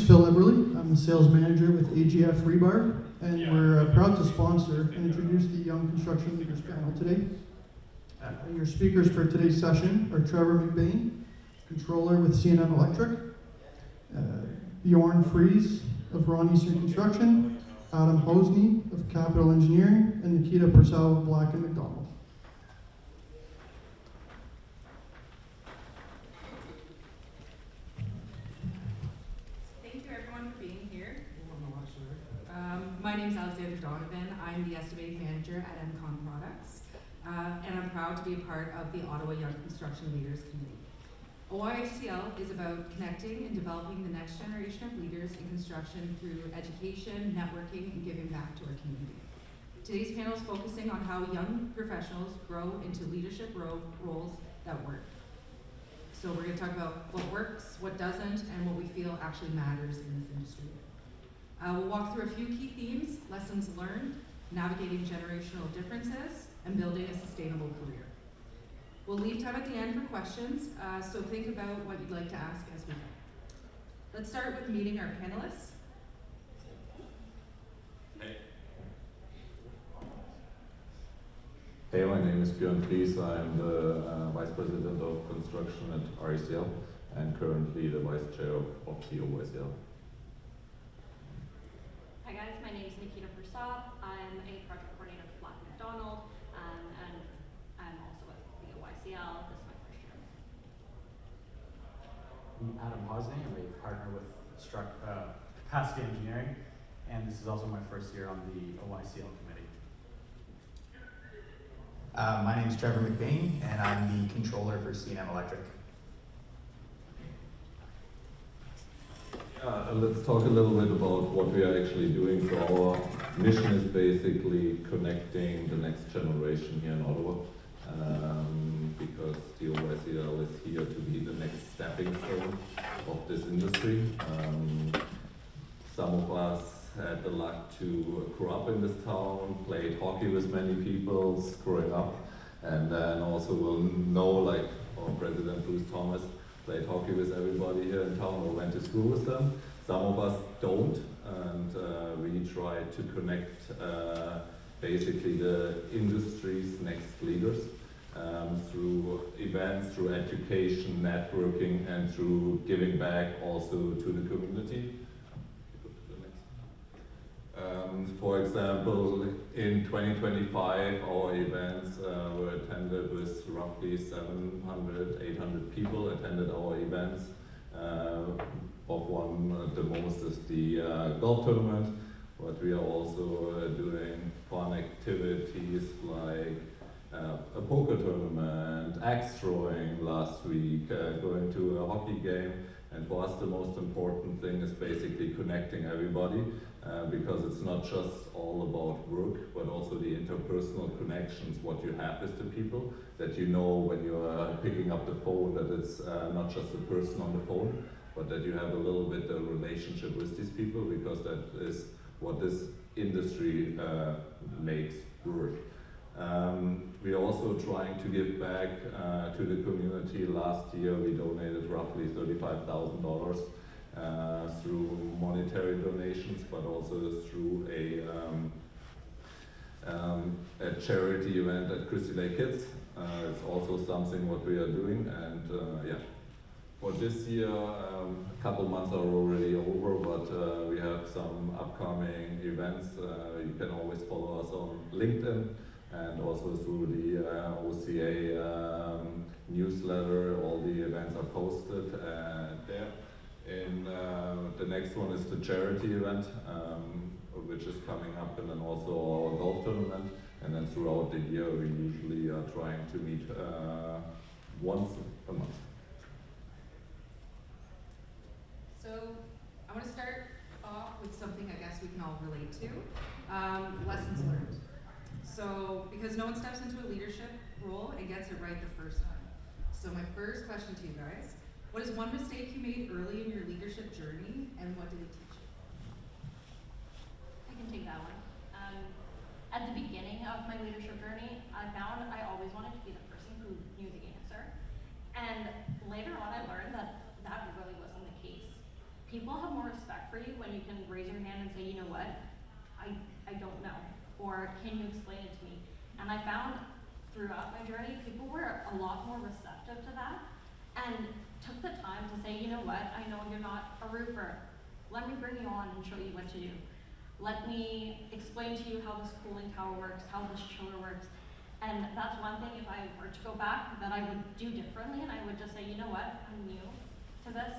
name's Phil Eberly. I'm the sales manager with AGF Rebar, and we're proud to sponsor and introduce the Young Construction Leaders panel today. Your speakers for today's session are Trevor McBain, controller with C&M Electric, Bjorn Fries of Ron Eastern Construction, Adam Hosney of Capital Engineering, and Nikita Purcell of Black & McDonald. Thank you everyone for being here. My name is Alexander Donovan. I'm the estimating manager at MCon Products, and I'm proud to be a part of the Ottawa Young Construction Leaders Committee. OYCL is about connecting and developing the next generation of leaders in construction through education, networking, and giving back to our community. Today's panel is focusing on how young professionals grow into leadership roles that work. So we're going to talk about what works, what doesn't, and what we feel actually matters in this industry. We'll walk through a few key themes: lessons learned, navigating generational differences, and building a sustainable career. We'll leave time at the end for questions, so think about what you'd like to ask as we go. Let's start with meeting our panelists. Hey, my name is Bjorn Fries. I'm the Vice President of Construction at RECL and currently the Vice Chair of the OCA. Hi guys, my name is Nikita Purcell. I'm a project coordinator for Black & McDonald, and I'm also at the OYCL. This is my first year. I'm Adam Hosney. I'm a partner with Capacity Engineering, and this is also my first year on the OYCL committee. My name is Trevor McBain, and I'm the controller for C&M Electric. Let's talk a little bit about what we are actually doing. So our mission is basically connecting the next generation here in Ottawa, because the OCA is here to be the next stepping stone of this industry. Some of us had the luck to grow up in this town, played hockey with many people growing up, and then also will know, like our president Bruce Thomas played hockey with everybody here in town or went to school with them. Some of us don't, and we try to connect basically the industry's next leaders through events, through education, networking, and through giving back also to the community. For example, in 2025, our events were attended with roughly 700, 800 people attended our events. Of one, the most is the golf tournament, but we are also doing fun activities like a poker tournament, axe throwing last week, going to a hockey game. And for us, the most important thing is basically connecting everybody, because it's not just all about work, but also the interpersonal connections, what you have with the people, that you know when you're picking up the phone, that it's not just a person on the phone, but that you have a little bit of relationship with these people, because that is what this industry makes work. We are also trying to give back to the community. Last year we donated roughly $35,000 through monetary donations, but also through a charity event at Christie Lake Kids. It's also something what we are doing, and yeah. For this year, a couple months are already over, but we have some upcoming events. You can always follow us on LinkedIn, and also through the OCA newsletter. All the events are posted there. And the next one is the charity event, which is coming up, and then also our golf tournament. And then throughout the year, we usually are trying to meet once a month. So I want to start off with something I guess we can all relate to, lessons learned. So, because no one steps into a leadership role and gets it right the first time. So my first question to you guys, what is one mistake you made early in your leadership journey, and what did it teach you? I can take that one. At the beginning of my leadership journey, I found I always wanted to be the person who knew the answer. And later on, I learned that that really wasn't the case. People have more respect for you when you can raise your hand and say, you know what, I don't know, or can you explain it to me? And I found throughout my journey, people were a lot more receptive to that and took the time to say, you know what, I know you're not a roofer. Let me bring you on and show you what to do. Let me explain to you how this cooling tower works, how this chiller works. And that's one thing, if I were to go back, that I would do differently, and I would just say, you know what, I'm new to this.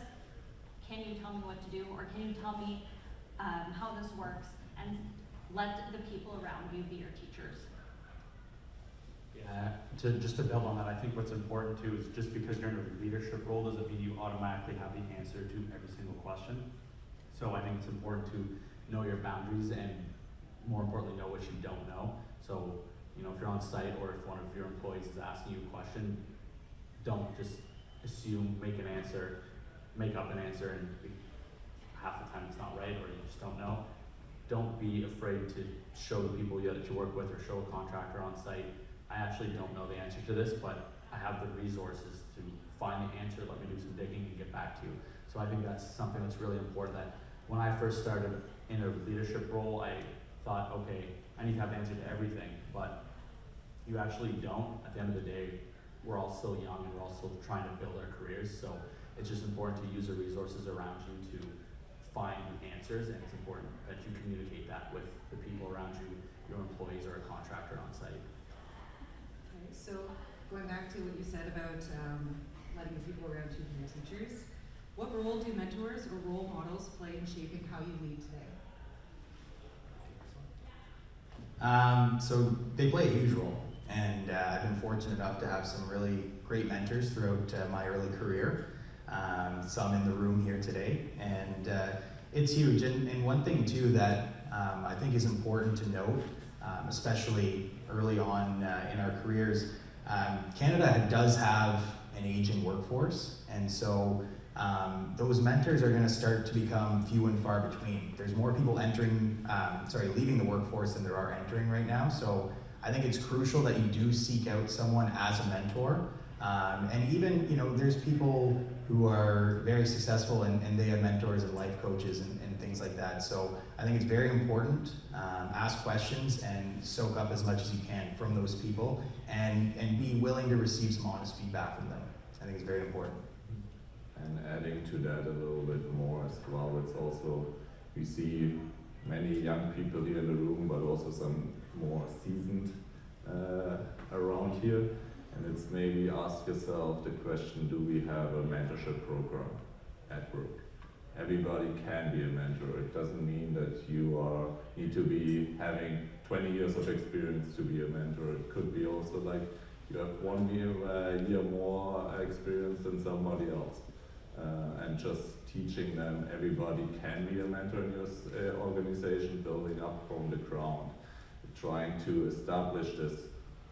Can you tell me what to do, or can you tell me how this works, and let the people around you be your teachers. Yeah, just to build on that, I think what's important too is just because you're in a leadership role doesn't mean you automatically have the answer to every single question. So I think it's important to know your boundaries and more importantly know what you don't know. So, you know, if you're on site or if one of your employees is asking you a question, don't just assume, make up an answer and half the time it's not right or you just don't know. Don't be afraid to show the people that you work with or show a contractor on site, I actually don't know the answer to this, but I have the resources to find the answer, let me do some digging and get back to you. So I think that's something that's really important, that when I first started in a leadership role, I thought, okay, I need to have the answer to everything, but you actually don't. At the end of the day, we're all still young and we're all still trying to build our careers, so it's just important to use the resources around you to find answers, and it's important that you communicate that with the people around you, your employees or a contractor on site. Okay, so going back to what you said about letting the people around you be your teachers, what role do mentors or role models play in shaping how you lead today? So they play a huge role, and I've been fortunate enough to have some really great mentors throughout my early career. Some in the room here today, and it's huge. And one thing too that I think is important to note, especially early on in our careers, Canada does have an aging workforce, and so those mentors are going to start to become few and far between. There's more people leaving the workforce than there are entering right now. So I think it's crucial that you do seek out someone as a mentor. And even, you know, there's people who are very successful and they have mentors and life coaches and things like that. So I think it's very important, ask questions and soak up as much as you can from those people and be willing to receive some honest feedback from them. I think it's very important. And adding to that a little bit more as well, it's also, we see many young people here in the room, but also some more seasoned around here. And it's maybe ask yourself the question, do we have a mentorship program at work? Everybody can be a mentor. It doesn't mean that you need to be having 20 years of experience to be a mentor. It could be also like you have 1 year more experience than somebody else. And just teaching them everybody can be a mentor in your organization, building up from the ground. Trying to establish this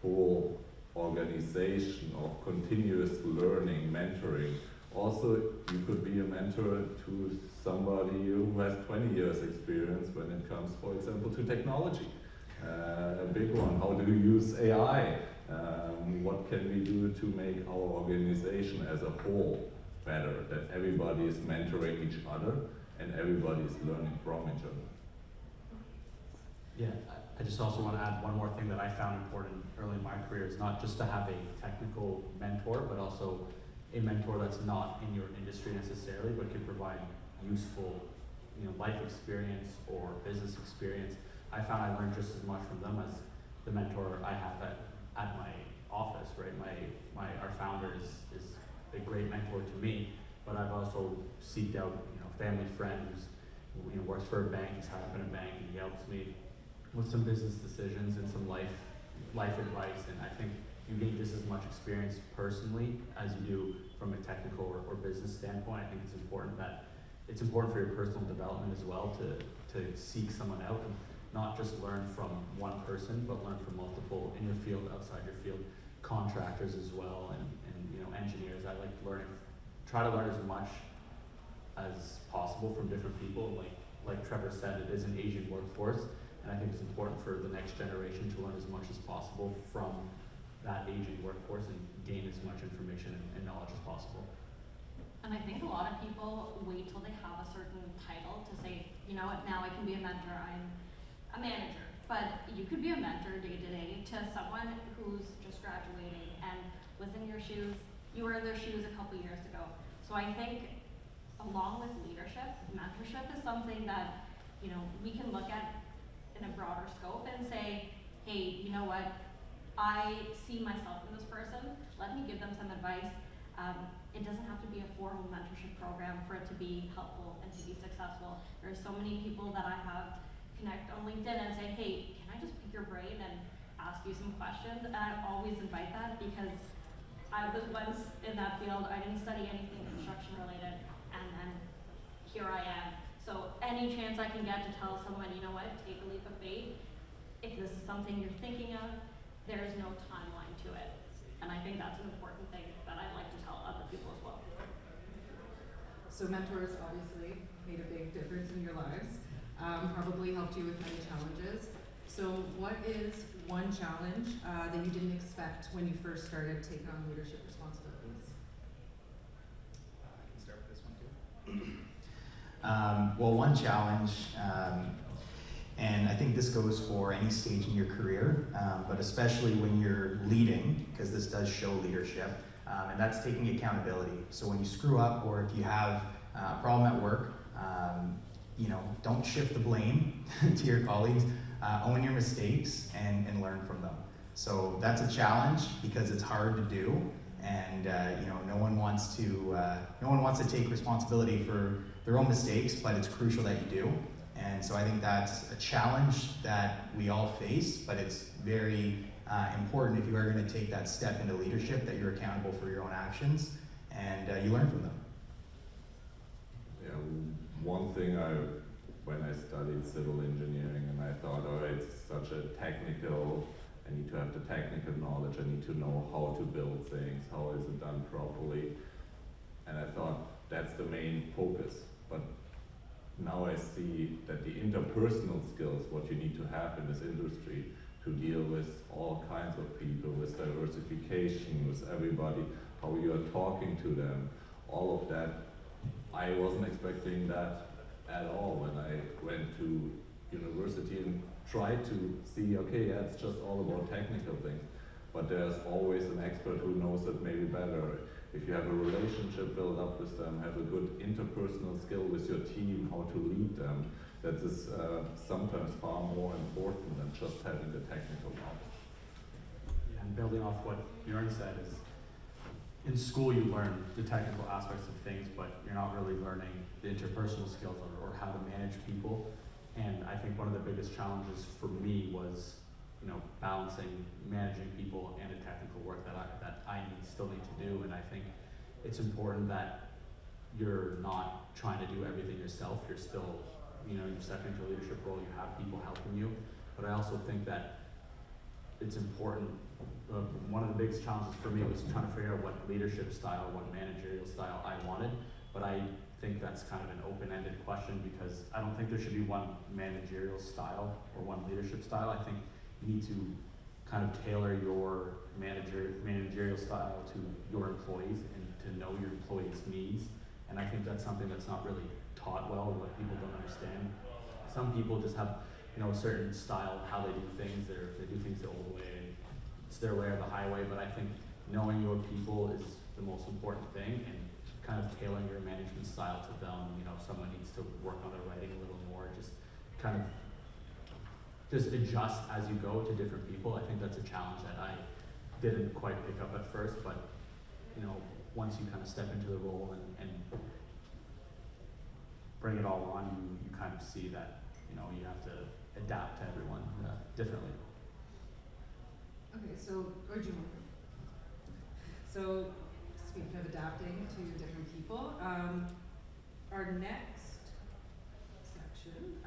whole organization of continuous learning, mentoring. Also, you could be a mentor to somebody who has 20 years experience when it comes, for example, to technology. A big one, how do you use AI? What can we do to make our organization as a whole better? That everybody is mentoring each other and everybody is learning from each other. Yeah, I just also want to add one more thing that I found important early in my career is not just to have a technical mentor, but also a mentor that's not in your industry necessarily, but can provide useful, you know, life experience or business experience. I found I learned just as much from them as the mentor I have at my office, right? Our founder is a great mentor to me, but I've also seeked out, you know, family friend who, you know, works for a bank, he's high up in a bank, and he helps me with some business decisions and some life advice, and I think you gain just as much experience personally as you do from a technical or business standpoint. I think it's important for your personal development as well to seek someone out and not just learn from one person, but learn from multiple in your field, outside your field, contractors as well, and you know, engineers. I like try to learn as much as possible from different people. Like Trevor said, it is an Asian workforce. And I think it's important for the next generation to learn as much as possible from that aging workforce and gain as much information and knowledge as possible. And I think a lot of people wait till they have a certain title to say, you know what, now I can be a mentor, I'm a manager. But you could be a mentor day to day to someone who's just graduating and was in your shoes, you were in their shoes a couple years ago. So I think along with leadership, mentorship is something that, you know, we can look at in a broader scope and say, hey, you know what, I see myself in this person, let me give them some advice. It doesn't have to be a formal mentorship program for it to be helpful and to be successful. There are so many people that I have connect on LinkedIn and say, hey, can I just pick your brain and ask you some questions? And I always invite that because I was once in that field, I didn't study anything construction related, and then here I am. So any chance I can get to tell someone, you know what, take a leap of faith. If this is something you're thinking of, there is no timeline to it. And I think that's an important thing that I'd like to tell other people as well. So mentors obviously made a big difference in your lives, probably helped you with many challenges. So what is one challenge that you didn't expect when you first started taking on leadership responsibilities? I can start with this one too. Well, one challenge, and I think this goes for any stage in your career, but especially when you're leading, because this does show leadership, and that's taking accountability. So when you screw up, or if you have a problem at work, you know, don't shift the blame to your colleagues. Own your mistakes and learn from them. So that's a challenge because it's hard to do, and you know, no one wants to take responsibility for their own mistakes, but it's crucial that you do. And so I think that's a challenge that we all face, but it's very important if you are going to take that step into leadership, that you're accountable for your own actions and you learn from them. Yeah, one thing when I studied civil engineering, and I thought, oh, it's such a technical, I need to have the technical knowledge, I need to know how to build things, how is it done properly, and I thought that's the main focus. But now I see that the interpersonal skills, what you need to have in this industry to deal with all kinds of people, with diversification, with everybody, how you are talking to them, all of that, I wasn't expecting that at all when I went to university and tried to see, okay, yeah, it's just all about technical things, but there's always an expert who knows it maybe better. If you have a relationship built up with them, have a good interpersonal skill with your team, how to lead them, that is sometimes far more important than just having the technical knowledge. Yeah, and building off what Bjorn said is, in school you learn the technical aspects of things, but you're not really learning the interpersonal skills or how to manage people. And I think one of the biggest challenges for me was, you know, balancing managing people and the technical work that I still need to do. And I think it's important that you're not trying to do everything yourself. You're still, you know, you step into a leadership role, you have people helping you. But I also think that it's important. One of the biggest challenges for me was trying to figure out what leadership style, what managerial style I wanted. But I think that's kind of an open-ended question, because I don't think there should be one managerial style or one leadership style. I think you need to kind of tailor your managerial style to your employees and to know your employees' needs. And I think that's something that's not really taught well, what people don't understand. Some people just have, you know, a certain style, how they do things. They do things the old way, and it's their way or the highway. But I think knowing your people is the most important thing, and kind of tailoring your management style to them. You know, if someone needs to work on their writing a little more, just kind of just adjust as you go to different people. I think that's a challenge that I didn't quite pick up at first, but you know, once you kind of step into the role and bring it all on, you kind of see that, you know, you have to adapt to everyone differently. Okay, so, or do you want to? So, speaking of adapting to different people, our next section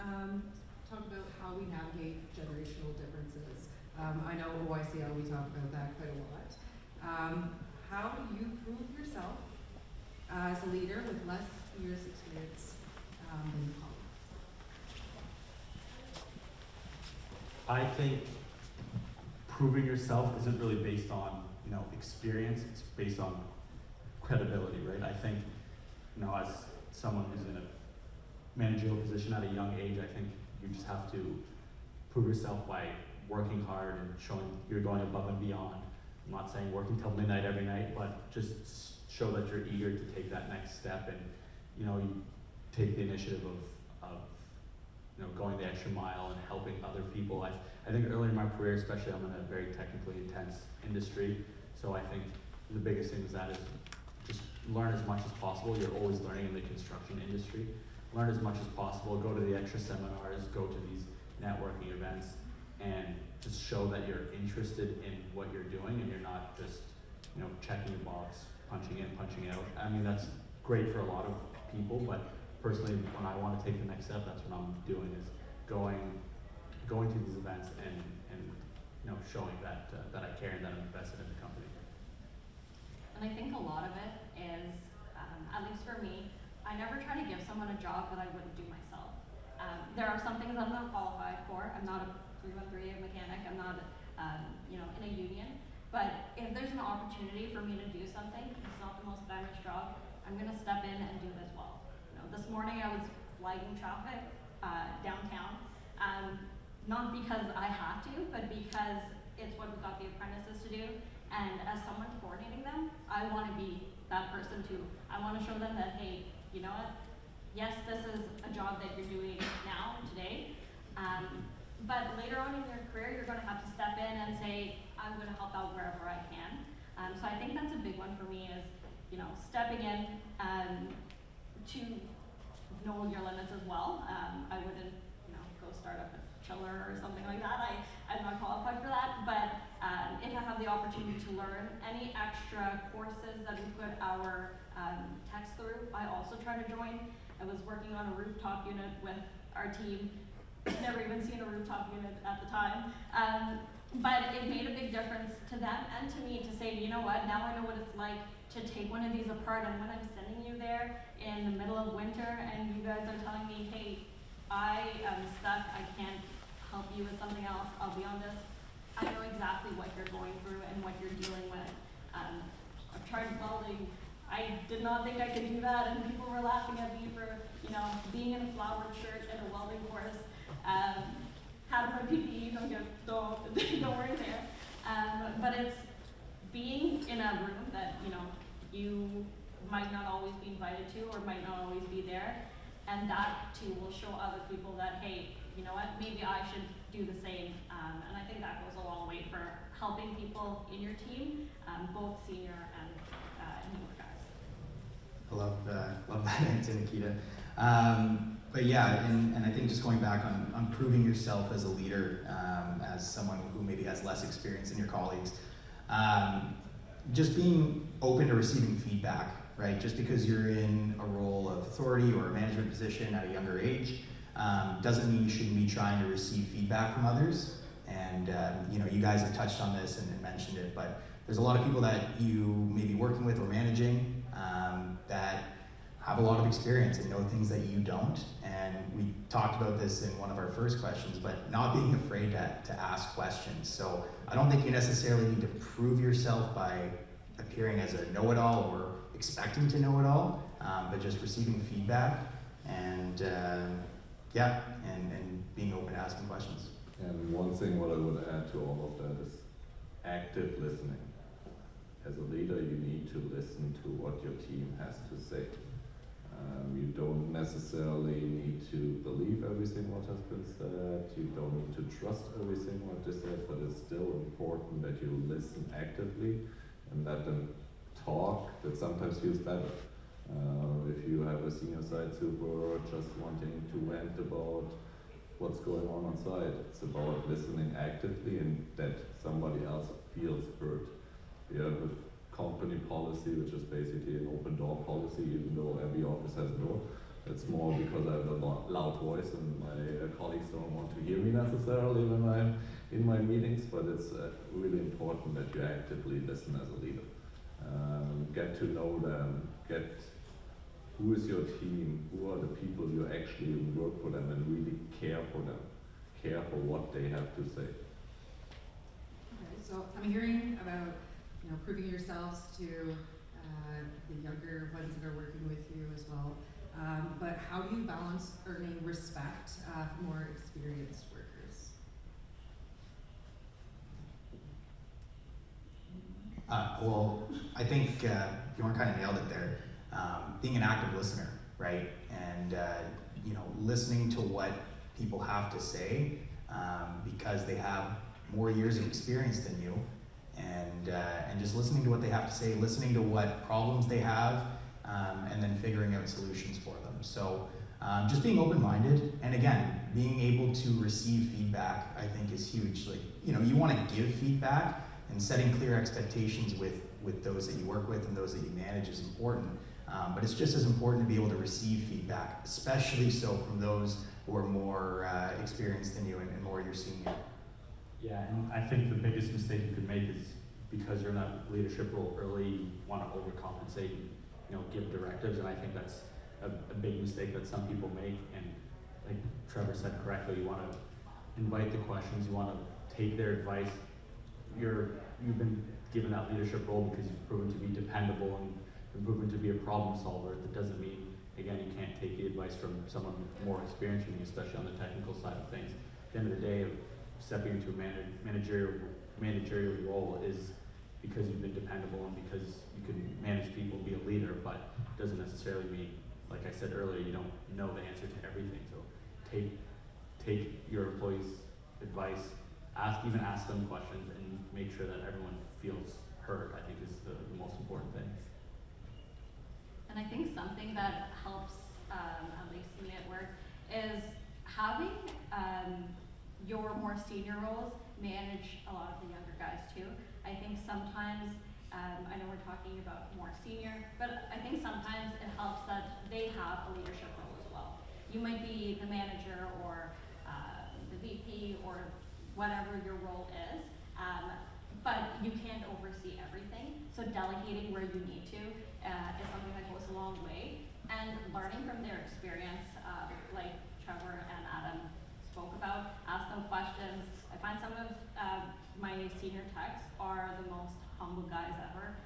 talk about how we navigate generational differences. I know OCA, we talk about that quite a lot. How do you prove yourself as a leader with less years experience than your colleagues? I think proving yourself isn't really based on, you know, experience. It's based on credibility, right? I think you know, as someone who's in a managerial position at a young age, I think you just have to prove yourself by working hard and showing you're going above and beyond. I'm not saying working till midnight every night, but just show that you're eager to take that next step, and you know, you take the initiative of you know, going the extra mile and helping other people. I think early in my career, especially, I'm in a very technically intense industry, so I think the biggest thing is that is just learn as much as possible. You're always learning in the construction industry. Learn as much as possible, go to the extra seminars, go to these networking events, and just show that you're interested in what you're doing and you're not just, you know, checking a box, punching in, punching out. I mean, that's great for a lot of people, but personally, when I want to take the next step, that's what I'm doing, is going to these events and you know, showing that that I care and that I'm invested in the company. And I think a lot of it is, at least for me, I never try to give someone a job that I wouldn't do myself. There are some things I'm not qualified for. I'm not a 313 mechanic. I'm not, you know, in a union. But if there's an opportunity for me to do something, it's not the most glamorous job, I'm gonna step in and do it as well. You know, this morning I was flagging traffic downtown, not because I had to, but because it's what we got the apprentices to do. And as someone coordinating them, I want to be that person too. I want to show them that, hey, you know what? Yes, this is a job that you're doing now, today, but later on in your career, you're going to have to step in and say, I'm going to help out wherever I can. So I think that's a big one for me, is, you know, stepping in to know your limits as well. I wouldn't, you know, go start up a chiller or something like that. I'm not qualified for that, but if I have the opportunity to learn any extra courses that we put our techs through, I also try to join. I was working on a rooftop unit with our team. Never even seen a rooftop unit at the time. But it made a big difference to them and to me to say, you know what, now I know what it's like to take one of these apart, and when I'm sending you there in the middle of winter and you guys are telling me, hey, I am stuck, I can't help you with something else, I'll be on this. I know exactly what you're going through and what you're dealing with. I've tried welding. I did not think I could do that, and people were laughing at me for, you know, being in a flowered shirt at a welding course. Had my PPE, don't worry there. But it's being in a room that, you know, you might not always be invited to or might not always be there, and that too will show other people that, hey, you know what, maybe I should do the same. And I think that goes a long way for helping people in your team, both senior and newer guys. I love that answer, Nikita. But yeah, and I think just going back on proving yourself as a leader, as someone who maybe has less experience than your colleagues, just being open to receiving feedback, right? Just because you're in a role of authority or a management position at a younger age, doesn't mean you shouldn't be trying to receive feedback from others. And you know, you guys have touched on this and mentioned it, but there's a lot of people that you may be working with or managing that have a lot of experience and know things that you don't. And we talked about this in one of our first questions, but not being afraid to ask questions. So I don't think you necessarily need to prove yourself by appearing as a know-it-all or expecting to know it all, but just receiving feedback and yeah, and being open to asking questions. And one thing what I would add to all of that is active listening. As a leader, you need to listen to what your team has to say. You don't necessarily need to believe everything what has been said, you don't need to trust everything what they said, but it's still important that you listen actively and let them talk. That sometimes feels better. If you have a senior site super just wanting to rant about what's going on site, it's about listening actively and that somebody else feels heard. We have a company policy, which is basically an open door policy, even though every office has a door. It's more because I have a loud voice and my colleagues don't want to hear me necessarily when I'm in my meetings, but it's really important that you actively listen as a leader. Get to know them, get who is your team, who are the people you actually work for them, and really care for them, care for what they have to say. Okay, so I'm hearing about, you know, proving yourselves to the younger ones that are working with you as well. But how do you balance earning respect for more experienced workers? Well, I think Bjorn kind of nailed it there. Being an active listener, right? And listening to what people have to say because they have more years of experience than you, and just listening to what they have to say, listening to what problems they have, and then figuring out solutions for them. So just being open-minded, and again, being able to receive feedback, I think is huge. Like, you want to give feedback, and setting clear expectations with those that you work with and those that you manage is important. But it's just as important to be able to receive feedback, especially so from those who are more experienced than you and more your senior. Yeah, and I think the biggest mistake you could make is because you're in that leadership role early, you want to overcompensate and give directives, and I think that's a big mistake that some people make. And like Trevor said correctly, you want to invite the questions, you want to take their advice. You've been given that leadership role because you've proven to be dependable and been proven to be a problem solver. That doesn't mean, again, you can't take the advice from someone more experienced than you, especially on the technical side of things. At the end of the day, stepping into a managerial role is because you've been dependable and because you can manage people, be a leader, but it doesn't necessarily mean, like I said earlier, you don't know the answer to everything. So take your employees' advice, ask them questions, and make sure that everyone feels heard, I think is the most important thing. And I think something that helps, at least me at work, is having your more senior roles manage a lot of the younger guys too. I think sometimes, I know we're talking about more senior, but I think sometimes it helps that they have a leadership role as well. You might be the manager or the VP or whatever your role is, but you can't oversee everything. So delegating where you need to is something that goes a long way. And learning from their experience, like Trevor and Adam spoke about, ask them questions. I find some of my senior techs are the most humble guys ever.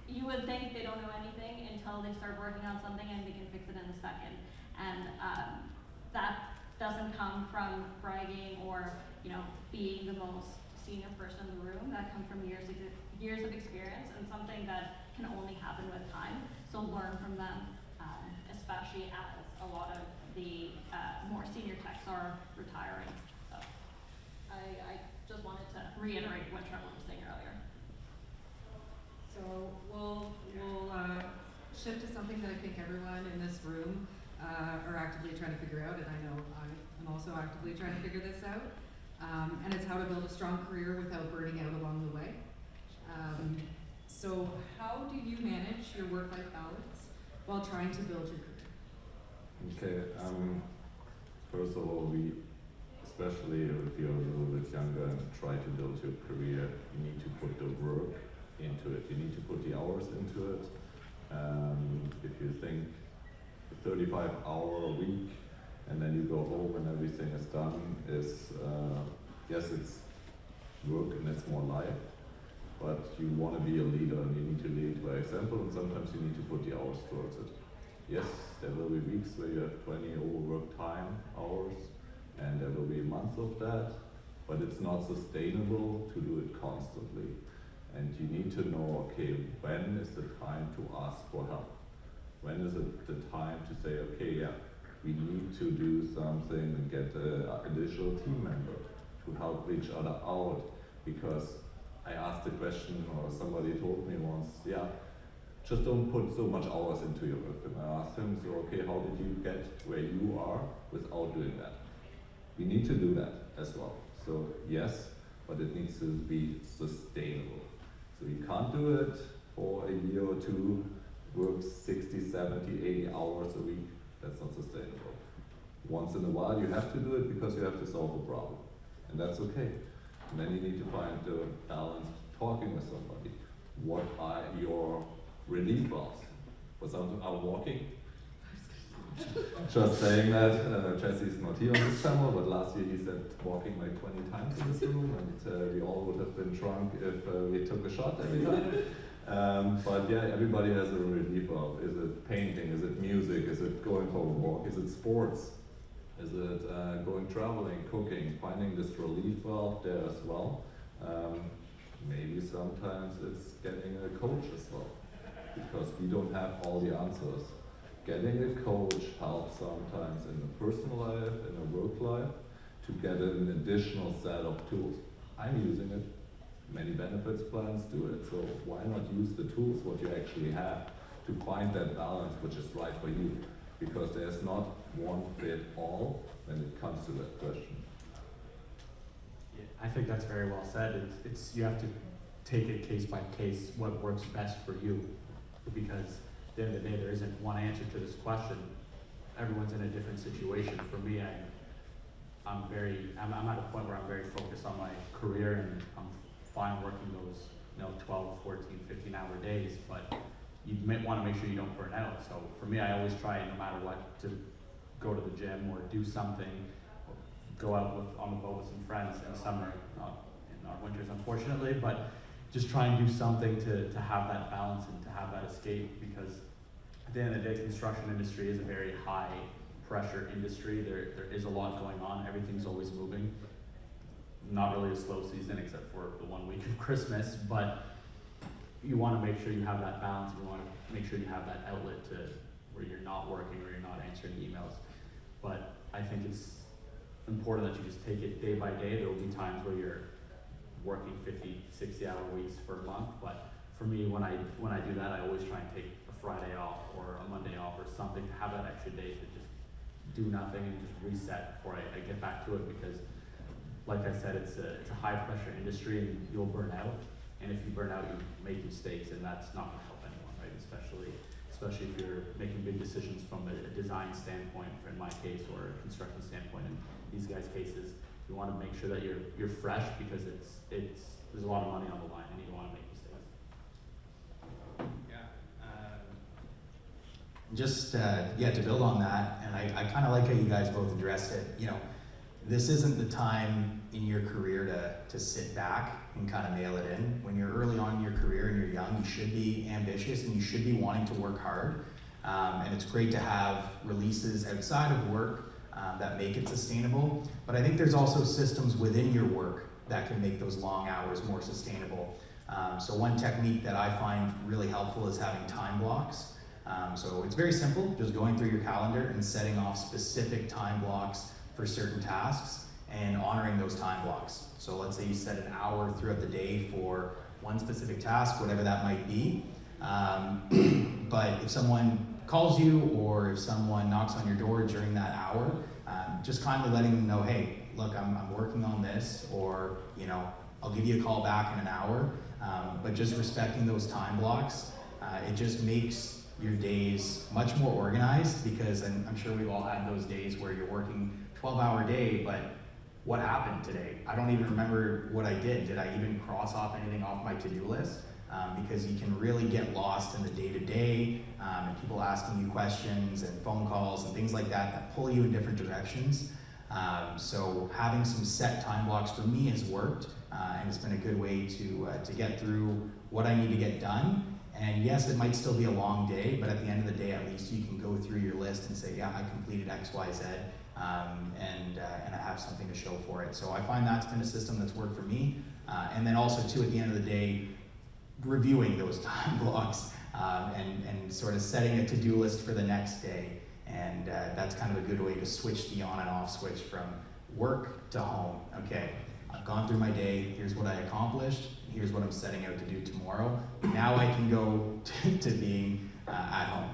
You would think they don't know anything until they start working on something and they can fix it in a second. And that doesn't come from bragging or being the most senior person in the room. That comes from years of experience and something that can only happen with time. So learn from them, especially as a lot of the more senior techs are retiring. So I just wanted to reiterate what Trevor was saying earlier. So we'll shift to something that I think everyone in this room are actively trying to figure out, and I know I'm also actively trying to figure this out. And it's how to build a strong career without burning out along the way. So how do you manage your work-life balance while trying to build your career? Okay, first of all, especially if you're a little bit younger and try to build your career, you need to put the work into it. You need to put the hours into it. If you think a 35-hour week and then you go home and everything is done, yes, it's work and it's more life, but you want to be a leader and you need to lead by example, and sometimes you need to put the hours towards it. Yes, there will be weeks where you have 20 overwork time hours, and there will be months of that, but it's not sustainable to do it constantly. And you need to know, okay, when is the time to ask for help? When is it the time to say, okay, yeah, we need to do something and get an additional team member to help each other out? Because I asked the question, or somebody told me once, yeah, just don't put so much hours into your work. And I asked him, so okay, how did you get where you are without doing that? We need to do that as well. So yes, but it needs to be sustainable. So you can't do it for a year or two, work 60, 70, 80 hours a week. That's not sustainable. Once in a while you have to do it because you have to solve a problem. And that's okay. And then you need to find the balance talking with somebody. What are your relief valves? For some, I'm walking. Just saying that, Jesse's not here on this summer, but last year he said walking like 20 times in this room, and we all would have been drunk if we took a shot every time. But yeah, everybody has a relief valve. Is it painting? Is it music? Is it going for a walk? Is it sports? Is it going traveling, cooking, finding this relief valve there as well? Maybe sometimes it's getting a coach as well, because we don't have all the answers. Getting a coach helps sometimes in the personal life, in the work life, to get an additional set of tools. I'm using it. Many benefits plans do it, so why not use the tools what you actually have to find that balance which is right for you? Because there's not one fit all when it comes to that question. Yeah, I think that's very well said. It's you have to take it case by case what works best for you, because at the end of the day there isn't one answer to this question. Everyone's in a different situation. For me, I'm at a point where I'm very focused on my career, and I'm fine working those 12, 14, 15-hour days, but you might want to make sure you don't burn out. So for me, I always try, no matter what, to go to the gym or do something, or go out on the boat with some friends in the summer, not in our winters unfortunately, but just try and do something to have that balance and to have that escape, because at the end of the day, construction industry is a very high pressure industry. There is a lot going on. Everything's always moving. Not really a slow season except for the 1 week of Christmas, but you want to make sure you have that balance. You want to make sure you have that outlet to where you're not working or you're not answering emails. But I think it's important that you just take it day by day. There will be times where you're working 50, 60-hour weeks for a month, but for me, when I do that, I always try and take a Friday off or a Monday off or something to have that extra day to just do nothing and just reset before I get back to it, because like I said, it's a high pressure industry and you'll burn out. And if you burn out, you make mistakes, and that's not going to help anyone, right? Especially if you're making big decisions from a design standpoint, for in my case, or a construction standpoint. In these guys' cases, you want to make sure that you're fresh, because there's a lot of money on the line, and you don't want to make mistakes. Yeah. To build on that, and I kind of like how you guys both addressed it. This isn't the time in your career to sit back and kind of mail it in. When you're early on in your career and you're young, you should be ambitious and you should be wanting to work hard. And it's great to have releases outside of work that make it sustainable. But I think there's also systems within your work that can make those long hours more sustainable. So one technique that I find really helpful is having time blocks. So it's very simple, just going through your calendar and setting off specific time blocks for certain tasks and honoring those time blocks. So let's say you set an hour throughout the day for one specific task, whatever that might be. But if someone calls you or if someone knocks on your door during that hour, just kindly letting them know, hey, look, I'm working on this, or I'll give you a call back in an hour. But just respecting those time blocks, it just makes your days much more organized, because I'm sure we've all had those days where you're working 12-hour day, but what happened today? I don't even remember what I did. Did I even cross off anything off my to-do list? Because you can really get lost in the day-to-day, and people asking you questions and phone calls and things like that pull you in different directions. So having some set time blocks for me has worked, and it's been a good way to get through what I need to get done. And yes, it might still be a long day, but at the end of the day, at least you can go through your list and say, yeah, I completed X, Y, Z, and I have something to show for it. So I find that's been a system that's worked for me. And then also too, at the end of the day, reviewing those time blocks and sort of setting a to-do list for the next day. And that's kind of a good way to switch the on and off switch from work to home. Okay, I've gone through my day, here's what I accomplished, here's what I'm setting out to do tomorrow. Now I can go to being at home.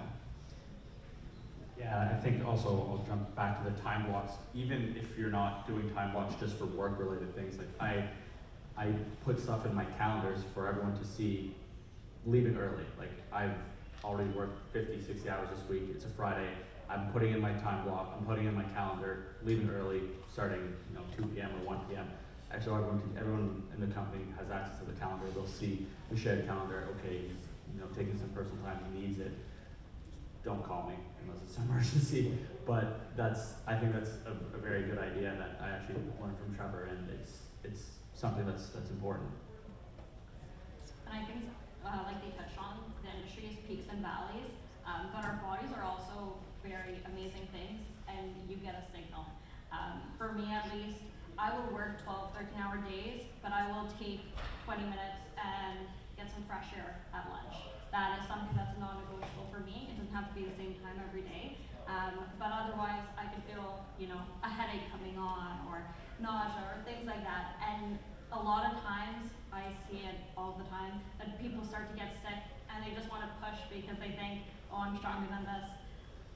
Yeah, I think also I'll jump back to the time blocks. Even if you're not doing time blocks just for work-related things, like I put stuff in my calendars for everyone to see leaving early. Like I've already worked 50, 60 hours this week. It's a Friday. I'm putting in my time block. I'm putting in my calendar, leaving early, starting 2 p.m. or 1 p.m. So everyone in the company has access to the calendar. They'll see the shared calendar. Okay, he's taking some personal time. He needs it. Don't call me unless it's an emergency. But I think that's a very good idea that I actually learned from Trevor, and it's something that's important. And I think like they touched on, the industry is peaks and valleys, but our bodies are also very amazing things, and you get a signal. For me at least, I will work 12, 13-hour days, but I will take 20 minutes and get some fresh air at lunch. That is something that's non-negotiable for me. It doesn't have to be the same time every day. But otherwise, I could feel, a headache coming on, or nausea, or things like that. And a lot of times, I see it all the time, that people start to get sick, and they just want to push because they think, oh, I'm stronger than this.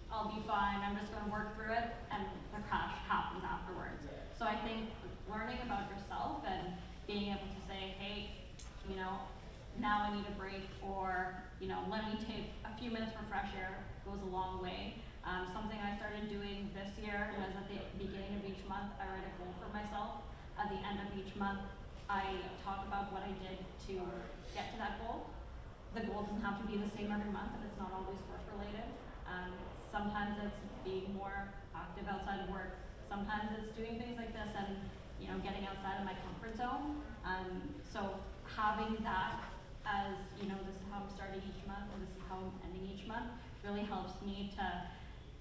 I'll be fine, I'm just going to work through it, and the crash happens afterwards. So I think learning about yourself and being able to say, hey, now I need a break, or, let me take a few minutes for fresh air goes a long way. Something I started doing this year was at the beginning of each month, I write a goal for myself. At the end of each month, I talk about what I did to get to that goal. The goal doesn't have to be the same every month, and it's not always work related. Sometimes it's being more active outside of work. Sometimes it's doing things like this and getting outside of my comfort zone. So having that as this is how I'm starting each month, and this is how I'm ending each month, really helps me to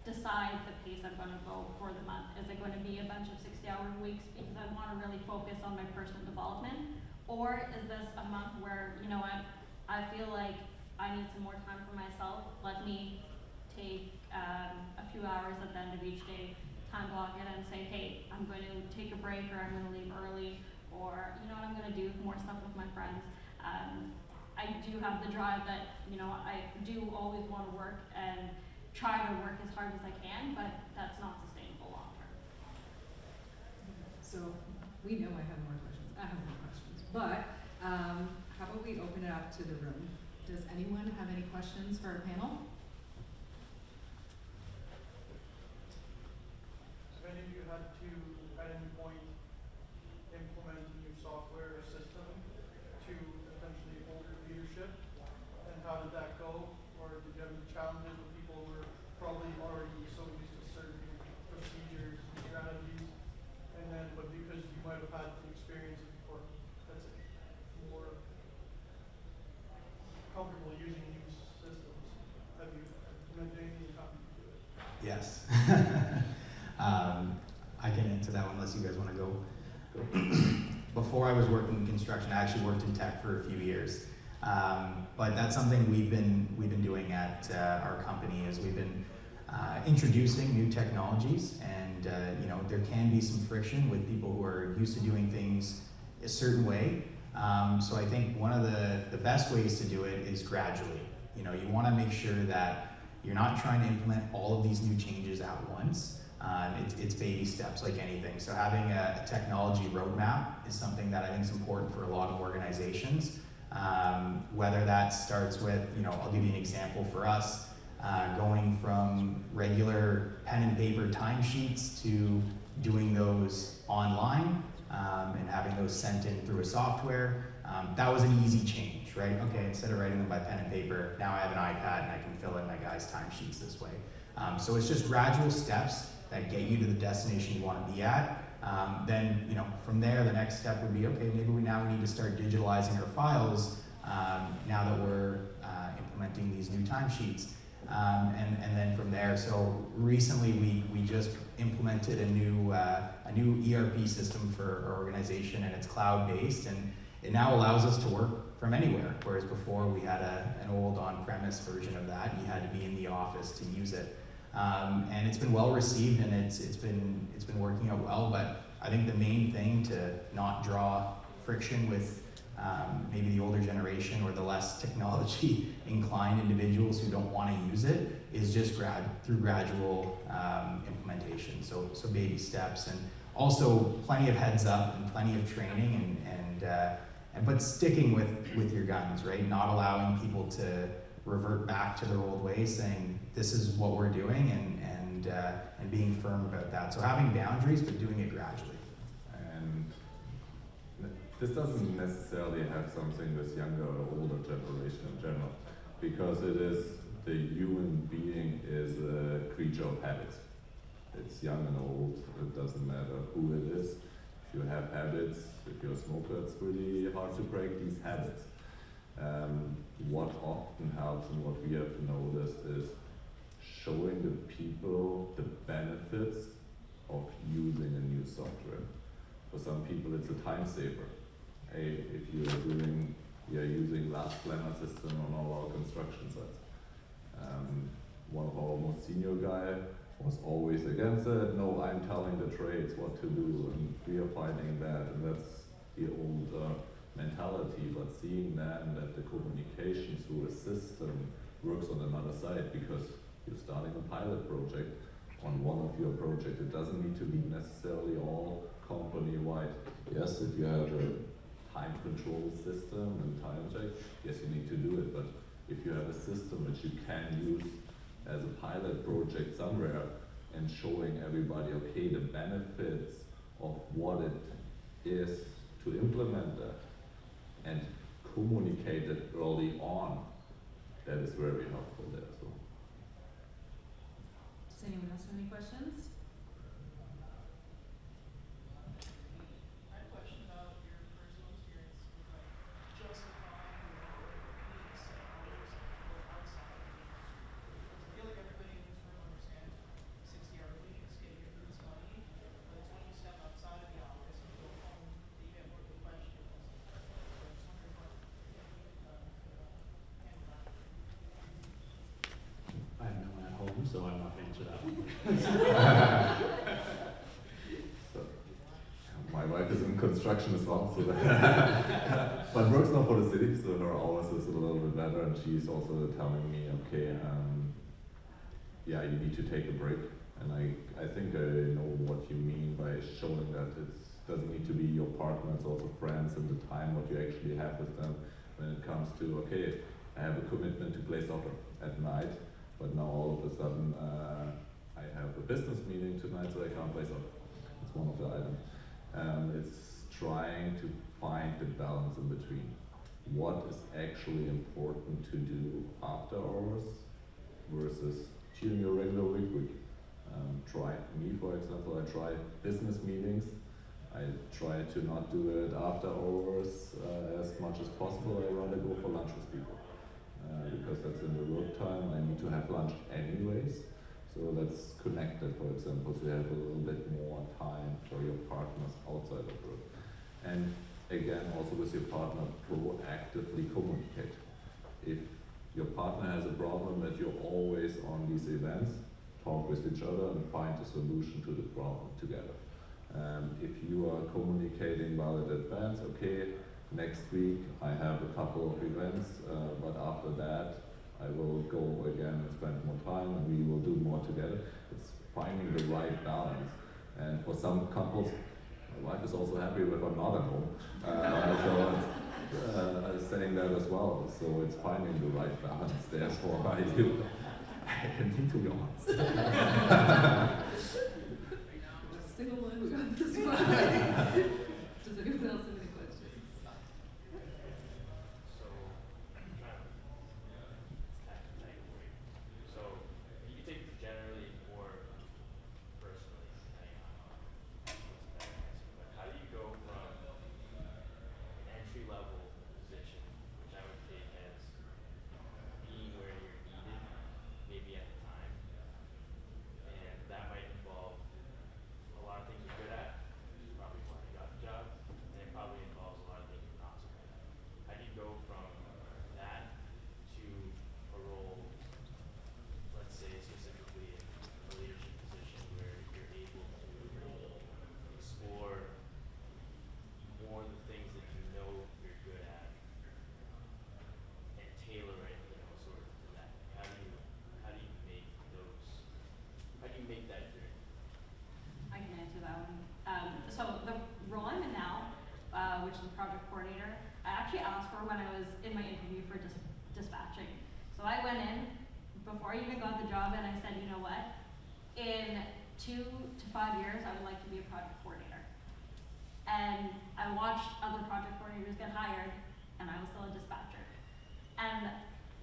decide the pace I'm going to go for the month. Is it going to be a bunch of 60-hour weeks because I want to really focus on my personal development, or is this a month where I feel like I need some more time for myself? Let me take a few hours at the end of each day, time block it, and say, hey, I'm going to take a break, or I'm going to leave early, or I'm going to do more stuff with my friends. I do have the drive that I do always want to work and try to work as hard as I can, but that's not sustainable long term. So we know I have more questions. I have more questions, but how about we open it up to the room? Does anyone have any questions for our panel? Have any of you had to, at any point, implement a new software or system to essentially hold your leadership? And how did that go? Or did you have any challenges with people who were probably already so used to certain procedures and strategies, and then, but because you might have had the experience before, that's it, more comfortable using new systems, have you implemented anything, how do you do it? Yes. I can answer that one unless you guys want to go. Before I was working in construction, I actually worked in tech for a few years. But that's something we've been doing at our company, is we've been introducing new technologies, and there can be some friction with people who are used to doing things a certain way. So I think one of the best ways to do it is gradually. You want to make sure that you're not trying to implement all of these new changes at once. It's baby steps like anything. So having a technology roadmap is something that I think is important for a lot of organizations. Whether that starts with, I'll give you an example for us, going from regular pen and paper timesheets to doing those online and having those sent in through a software. That was an easy change, right? Okay, instead of writing them by pen and paper, now I have an iPad and I can fill in my guys' timesheets this way. So it's just gradual steps that get you to the destination you want to be at. Then, from there, the next step would be, okay, maybe we need to start digitalizing our files now that we're implementing these new timesheets. And then from there, so recently we just implemented a new ERP system for our organization, and it's cloud-based, and it now allows us to work from anywhere, whereas before we had an old on-premise version of that, and you had to be in the office to use it. And it's been well received, and it's been working out well. But I think the main thing to not draw friction with maybe the older generation or the less technology inclined individuals who don't want to use it is just through gradual implementation. So baby steps, and also plenty of heads up and plenty of training, but sticking with your guns, right? Not allowing people to revert back to their old ways, saying this is what we're doing, and being firm about that. So having boundaries, but doing it gradually. And this doesn't necessarily have something with younger or older generation in general, because it is, the human being is a creature of habits. It's young and old, it doesn't matter who it is. If you have habits, if you're a smoker, it's really hard to break these habits. What often helps and what we have noticed is showing the people the benefits of using a new software. For some people, it's a time saver. Hey, if we are using last planner system on all our construction sites. One of our most senior guy was always against it. No, I'm telling the trades what to do, and we are finding that, and that's the old mentality. But seeing then that the communication through a system works on another side, because you're starting a pilot project on one of your projects. It doesn't need to be necessarily all company-wide. Yes, if you have a time control system and time check, yes, you need to do it. But if you have a system which you can use as a pilot project somewhere and showing everybody, okay, the benefits of what it is to implement that and communicate it early on, that is very helpful there. So. Does anyone else have any questions? I have a question about your personal experience with like justifying your needs and hours for outside of the industry. I feel like everybody in this room understands 60-hour weeks, getting your roots money, but it's when you step outside of the office and go home that you get more of the questions. So I was wondering what you've done to handle that. I have no one at home, so I'm not going to answer that one. So, my wife is in construction as well, so but works not for the city, so her hours is a little bit better, and she's also telling me, okay, yeah, you need to take a break, and I think I know what you mean by showing that it doesn't need to be your partner, it's also friends, and the time what you actually have with them when it comes to, okay, I have a commitment to play soccer at night, but now all of a sudden I have a business meeting tonight, so I can't play soccer. It's one of the items. It's trying to find the balance in between. What is actually important to do after hours versus during your regular week. For example, I try business meetings. I try to not do it after hours as much as possible. I rather go for lunch with people. Because that's in the work time. I need to have lunch anyways. So that's connected, for example, to have a little bit more time for your partners outside of work. And again, also with your partner, proactively communicate. If your partner has a problem that you're always on these events, talk with each other and find a solution to the problem together. If you are communicating well in advance, okay, next week I have a couple of events, but after that I will go again and spend more time and we will do more together. It's finding the right balance. And for some couples, my wife is also happy if I'm not at home. So I'm saying that as well. So it's finding the right balance. Therefore, I need to be honest. Single one who got this one. Does anyone else have any questions? So, I'm trying to tight for you. So, you take it generally more personally, like, but how do you go from an entry level position, which I would take as being where you're needed, maybe at the time, and that might involve a lot of things you're good at, which is probably why you got the job, and it probably involves a lot of things you're not so good at. How do you go from that to a role, let's say specifically in a leadership position where you're able to explore more of the things that you know you're good at and tailor it, sort of to that? How do you make that journey? I can answer that one. So the role I'm in now, which is a project coordinator, I actually asked for when I was in my interview for dispatching. So I went in before I even got the job and I said, you know what? In 2 to 5 years, I would like to be a project coordinator. And I watched other project coordinators get hired and I was still a dispatcher. And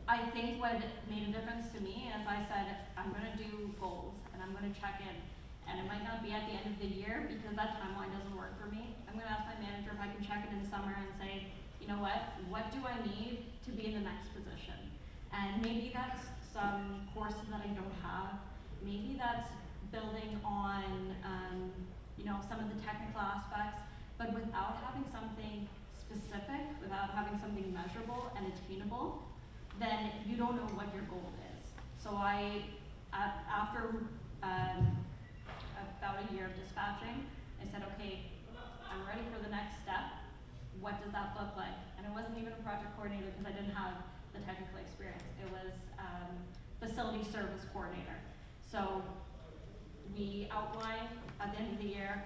I think what made a difference to me is I said, I'm gonna do goals and I'm gonna check in. And it might not be at the end of the year because that timeline doesn't work for me. I'm gonna ask my manager if I can check it in summer and say, you know what do I need to be in the next position. And maybe that's some courses that I don't have. Maybe that's building on, you know, some of the technical aspects, but without having something specific, without having something measurable and attainable, then you don't know what your goal is. So after about a year of dispatching, I said, okay, I'm ready for the next step. What does that look like? And it wasn't even a project coordinator because I didn't have the technical experience. It was facility service coordinator. So we outlined at the end of the year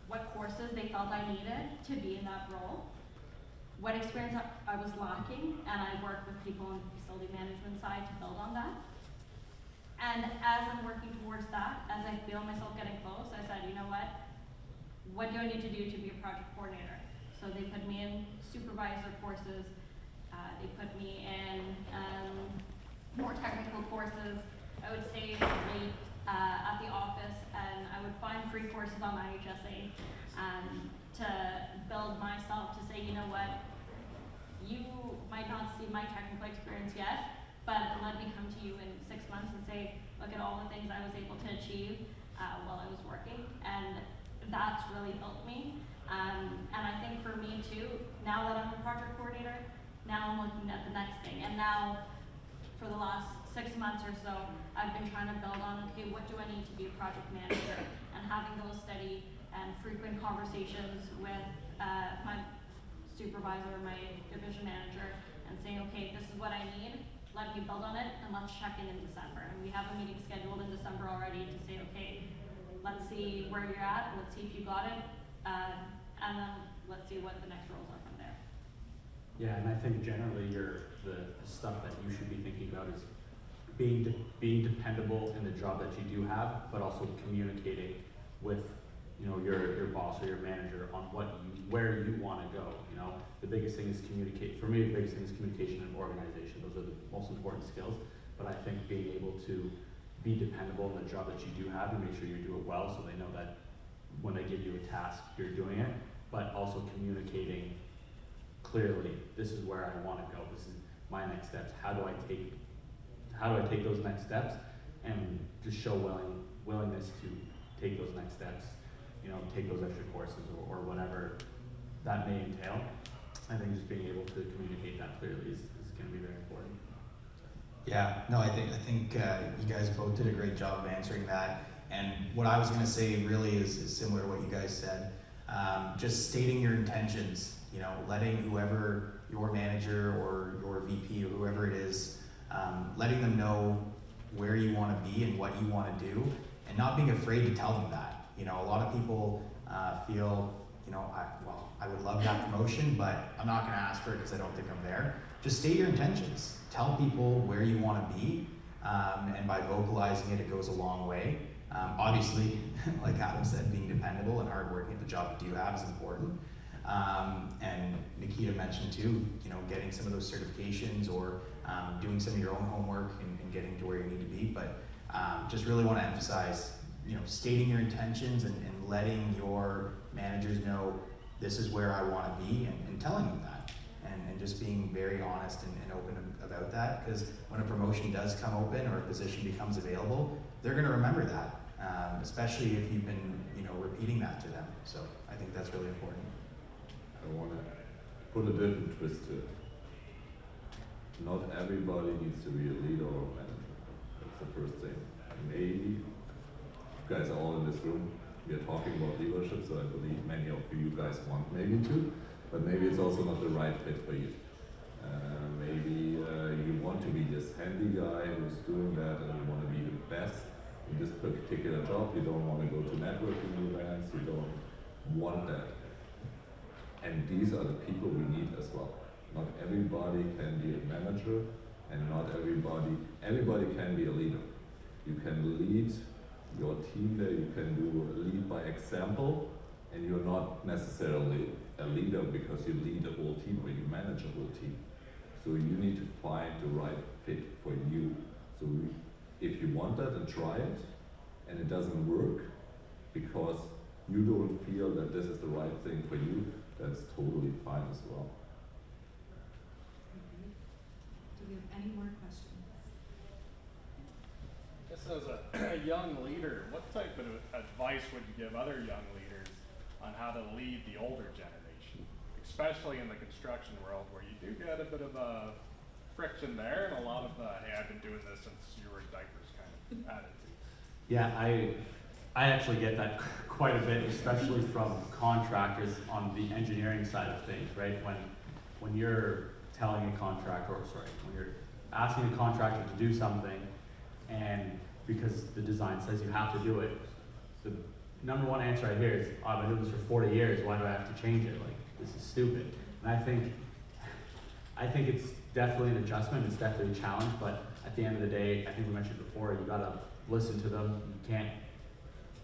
what courses they felt I needed to be in that role, what experience I was lacking, and I worked with people on the facility management side to build on that. And as I'm working towards that, as I feel myself getting close, I said, you know what do I need to do to be a project coordinator? So they put me in supervisor courses, they put me in more technical courses. I would stay late at the office and I would find free courses on IHSA to build myself, to say, you know what, you might not see my technical experience yet, but let me come to you in 6 months and say, look at all the things I was able to achieve while I was working, and that's really helped me. And I think for me too, now that I'm a project coordinator, now I'm looking at the next thing. And now, for the last 6 months or so, I've been trying to build on, okay, what do I need to be a project manager? And having those steady and frequent conversations with my supervisor, my division manager, and saying, okay, this is what I need, let me build on it, and let's check in December. And we have a meeting scheduled in December already to say, okay, let's see where you're at, let's see if you got it, and then let's see what the next roles are from there. Yeah, and I think generally the stuff that you should be thinking about is being dependable in the job that you do have, but also communicating with, you know, your boss or your manager on where you want to go. You know, the biggest thing is communicate. For me, the biggest thing is communication and organization. Those are the most important skills. But I think being able to be dependable in the job that you do have and make sure you do it well, so they know that when they give you a task, you're doing it. But also communicating clearly, this is where I want to go. This is my next steps. How do I take those next steps, and just show willingness to take those next steps, you know, take those extra courses or whatever that may entail. I think just being able to communicate that clearly is going to be very important. Yeah, no, I think you guys both did a great job of answering that. And what I was going to say really is similar to what you guys said. Just stating your intentions, you know, letting whoever, your manager or your VP or whoever it is, letting them know where you want to be and what you want to do, and not being afraid to tell them that. You know, a lot of people feel, you know, I would love that promotion, but I'm not going to ask for it because I don't think I'm there. Just state your intentions. Tell people where you want to be, and by vocalizing it, it goes a long way. Obviously, like Adam said, being dependable and hardworking at the job that you have is important. And Nikita mentioned too, you know, getting some of those certifications or doing some of your own homework and getting to where you need to be. But just really want to emphasize, you know, stating your intentions and letting your managers know this is where I want to be, and telling them that, and just being very honest and open about that, because when a promotion does come open or a position becomes available, they're going to remember that, especially if you've been, you know, repeating that to them. So I think that's really important. I want to put a different twist to it. Not everybody needs to be a leader or a manager. That's the first thing. Maybe you guys are all in this room. We are talking about leadership, so I believe many of you guys want maybe to, but maybe it's also not the right fit for you. Maybe you want to be this handy guy who's doing that, and you want to be the best in this particular job. You don't want to go to networking events. You don't want that. And these are the people we need as well. Not everybody can be a manager, and not everybody can be a leader. You can lead your team there, you can lead by example, and you're not necessarily a leader because you lead a whole team or you manage a whole team. So you need to find the right fit for you. So if you want that, and try it, and it doesn't work because you don't feel that this is the right thing for you, that's totally fine as well. we have any more questions. Just as a young leader, what type of advice would you give other young leaders on how to lead the older generation, especially in the construction world where you do get a bit of a friction there and a lot of hey, I've been doing this since you were in diapers kind of attitude? Yeah, I actually get that quite a bit, especially from contractors on the engineering side of things, right? When you're telling a contractor, when you're asking a contractor to do something, and because the design says you have to do it, the number one answer I hear is, oh, I've been doing this for 40 years, why do I have to change it? Like, this is stupid. And I think it's definitely an adjustment, it's definitely a challenge, but at the end of the day, I think we mentioned before, you gotta listen to them. You can't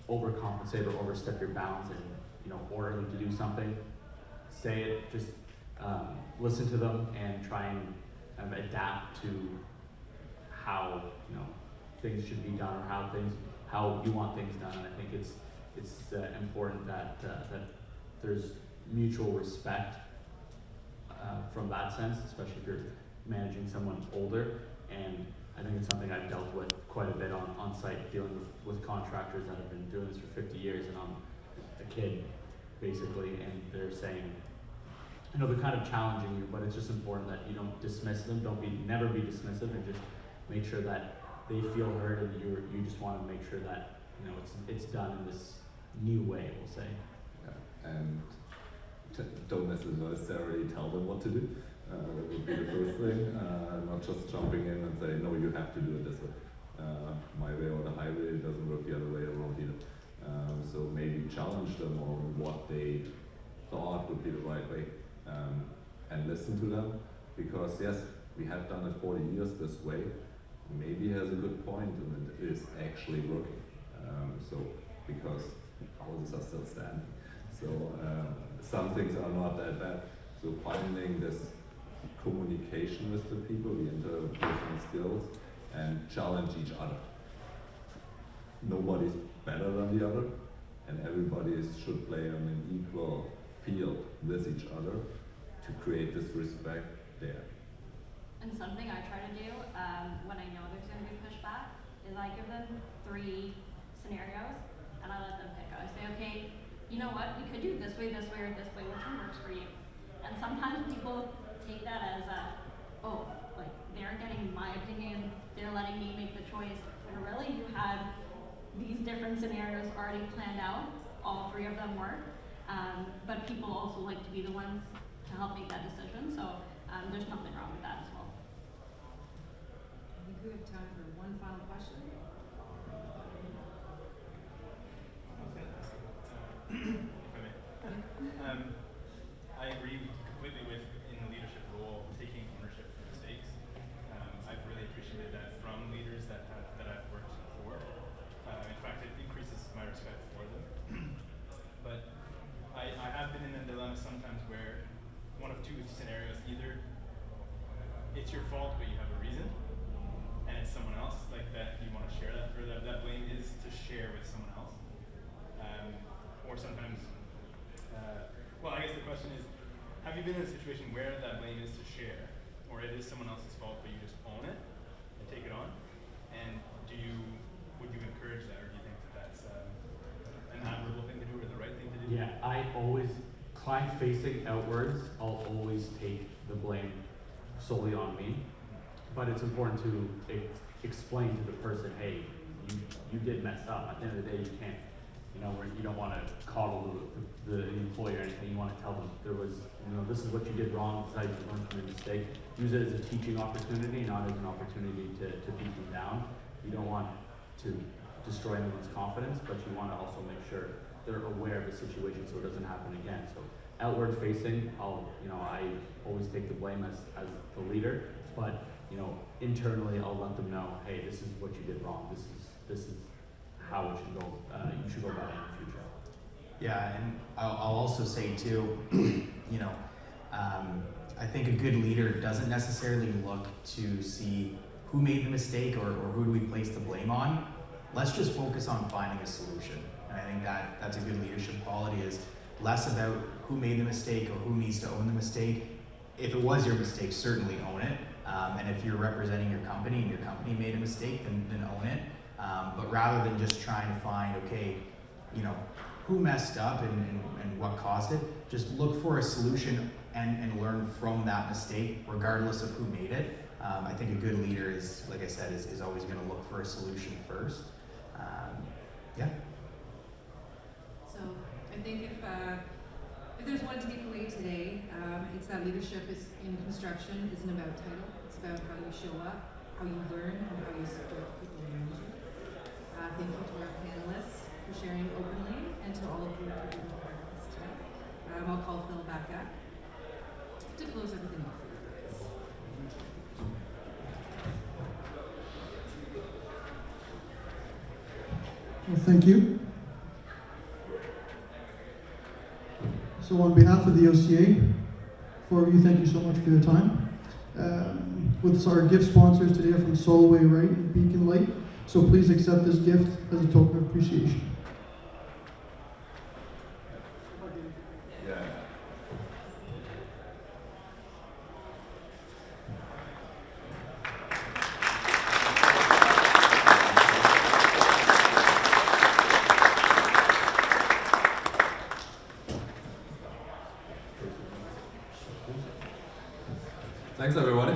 overcompensate or overstep your bounds and, you know, order them to do something. Say it, just listen to them and try and kind of adapt to how, you know, things should be done or how you want things done. And I think it's important that there's mutual respect from that sense, especially if you're managing someone older. And I think it's something I've dealt with quite a bit on site, dealing with contractors that have been doing this for 50 years, and I'm a kid, basically, and they're saying, you know, they're kind of challenging you, but it's just important that you don't dismiss them. Never be dismissive, and just make sure that they feel heard, and you just want to make sure that, you know, it's done in this new way, we'll say. Yeah. And don't necessarily tell them what to do. That would be the first thing. Not just jumping in and say, no, you have to do it this way. My way or the highway, it doesn't work the other way around either. So maybe challenge them on what they thought would be the right way, and listen to them, because yes, we have done it 40 years this way. Maybe he has a good point and it is actually working. So because houses are still standing. So some things are not that bad. So finding this communication with the people, the interpersonal skills, and challenge each other. Nobody's better than the other, and everybody should play on an equal field with each other to create this respect there. And something I try to do when I know there's going to be pushback is I give them 3 scenarios and I let them pick. I say, okay, you know what, we could do this way, or this way, which one works for you? And sometimes people take that as oh, like they're getting my opinion, they're letting me make the choice. When really you had these different scenarios already planned out, all 3 of them work. But people also like to be the ones to help make that decision, so there's nothing wrong with that as well. I think we have time for one final question. I agree completely with, in the leadership role, taking ownership for mistakes. I've really appreciated that from leaders that I've worked for. In fact, it increases my respect for them. But I have been in a dilemma sometimes where one of 2 scenarios: either it's your fault but you have a reason, and it's someone else like that you want to share that, or that blame is to share with someone else. Or sometimes, well, I guess the question is, have you been in a situation where that blame is to share, or it is someone else's fault but you just own it and take it on? And would you encourage that, or do you think that that's an admirable thing to do or the right thing to do? Yeah, client-facing outwards, I'll always take the blame solely on me, but it's important to explain to the person, hey, you did mess up. At the end of the day, you can't, you don't want to coddle the employer or anything. You want to tell them this is what you did wrong, this is how you learn from your mistake. Use it as a teaching opportunity, not as an opportunity to beat them down. You don't want to destroy anyone's confidence, but you want to also make sure they're aware of the situation so it doesn't happen again. So outward facing, I always take the blame as the leader, but internally I'll let them know, hey, this is what you did wrong. This is how it should go. You should go about it in the future. Yeah, and I'll also say too, I think a good leader doesn't necessarily look to see who made the mistake or who do we place the blame on. Let's just focus on finding a solution. And I think that's a good leadership quality, is less about who made the mistake or who needs to own the mistake. If it was your mistake, certainly own it, And if you're representing your company and your company made a mistake, then own it. But rather than just trying to find, okay, you know, who messed up and what caused it, just look for a solution and learn from that mistake, regardless of who made it. I think a good leader is, like I said, is always going to look for a solution first. Yeah. So I think if there's one takeaway today, it's that leadership is in construction isn't about title. It's about how you show up, how you learn, and how you support people around you. Thank you to our panelists for sharing openly, and to all of you for being a part of this today. I'll call Phil back up to close everything off for you guys. Well, thank you. So on behalf of the OCA, four of you, thank you so much for your time. With our gift sponsors today are from Solway Wright and Beacon Light, so please accept this gift as a token of appreciation. Yeah. Thanks, everybody.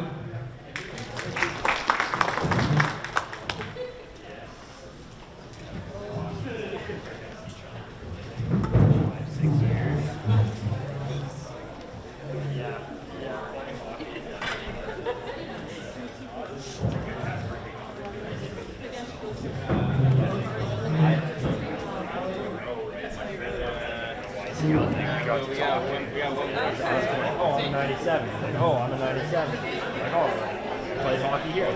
We got one more. Oh, I'm a 97. Like, oh, I'm a 97. Like, oh, play hockey here.